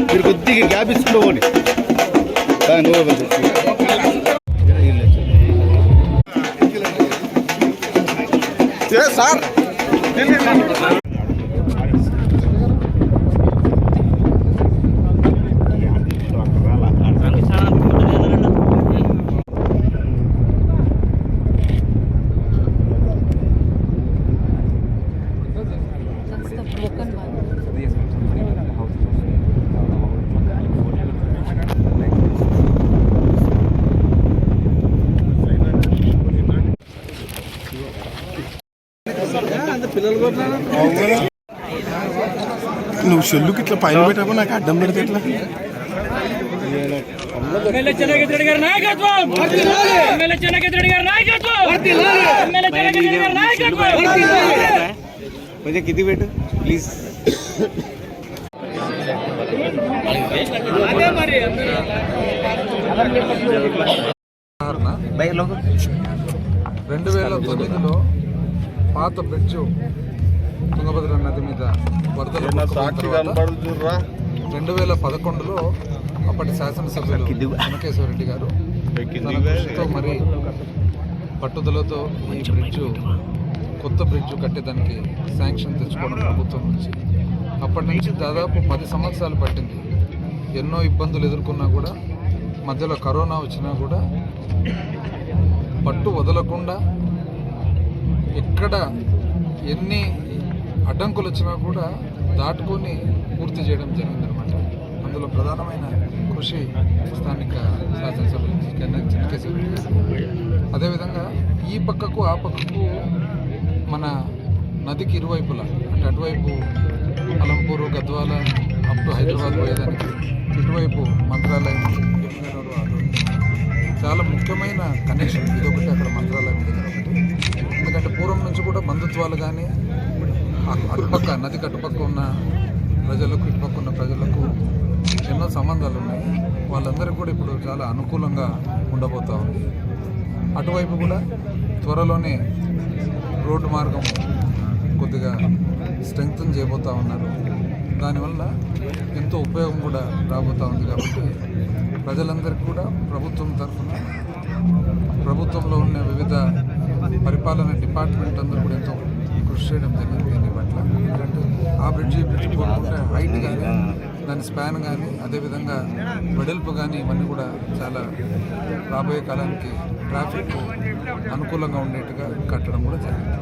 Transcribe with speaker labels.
Speaker 1: మీరు కొద్దిగా గ్యాప్ ఇచ్చుకోవాలి సార్.
Speaker 2: నువ్వు చెల్లుకి ఇట్లా పైన పెట్టావు, నాకు అడ్డం పెడితే ఎట్లా?
Speaker 1: కొంచెం కింది పెట్టు ప్లీజ్.
Speaker 3: బయలు 2009లో పాత బ్రిడ్జ్ తుంగభద్ర నది మీద వరదలు 2011లో అప్పటి శాసనసభ్యులు వెంకటేశ్వర రెడ్డి గారు తన కృషితో మరి పట్టుదలతో ఈ బ్రిడ్జ్ కొత్త బ్రిడ్జ్ కట్టేదానికి శాంక్షన్ తెచ్చుకోవడం ప్రభుత్వం నుంచి. అప్పటి నుంచి దాదాపు 10 సంవత్సరాలు పట్టింది. ఎన్నో ఇబ్బందులు ఎదుర్కొన్నా కూడా, మధ్యలో కరోనా వచ్చినా కూడా పట్టు వదలకుండా ఎక్కడ ఎన్ని అడ్డంకులు వచ్చినా కూడా దాటుకొని పూర్తి చేయడం జరిగిందనమాట. అందులో ప్రధానమైన కృషి స్థానిక శాసనసభ్యులు చెన్నకేశ్వర రెడ్డి గారు. అదేవిధంగా ఈ పక్కకు ఆ పక్కకు మన నదికి ఇరువైపులా, అంటే అటువైపు అలంపూరు, గద్వాల అప్ టు హైదరాబాద్ పోయేదానికి, ఇటువైపు మంత్రాలయం, చాలా ముఖ్యమైన కనెక్షన్ ఇదొకటి. అక్కడ మంత్రాలయం దగ్గర ఒకటి. ఎందుకంటే పూర్వం నుంచి కూడా బంధుత్వాలు కానీ, అటుపక్క నదికి అటుపక్క ఉన్న ప్రజలకు, ఇటుపక్క ఉన్న ప్రజలకు ఎన్నో సంబంధాలు ఉన్నాయి. వాళ్ళందరికీ కూడా ఇప్పుడు చాలా అనుకూలంగా ఉండబోతూ ఉంది. అటువైపు కూడా త్వరలోనే రోడ్డు మార్గం కొద్దిగా స్ట్రెంగ్తన్ చేయబోతూ ఉన్నారు. దానివల్ల ఎంతో ఉపయోగం కూడా రాబోతూ ఉంది. కాబట్టి ప్రజలందరికీ కూడా ప్రభుత్వం తరఫున, ప్రభుత్వంలో ఉన్న వివిధ పరిపాలన డిపార్ట్మెంట్ అందరూ కూడా ఎంతో కృషి చేయడం జరిగింది దీని పట్ల. ఎందుకంటే ఆ బ్రిడ్జి పోతుంటే హైట్ కానీ, దాని స్పాన్ కానీ, అదేవిధంగా వెడల్పు కానీ, ఇవన్నీ కూడా చాలా రాబోయే కాలానికి ట్రాఫిక్ అనుకూలంగా ఉండేట్టుగా కట్టడం కూడా జరిగింది.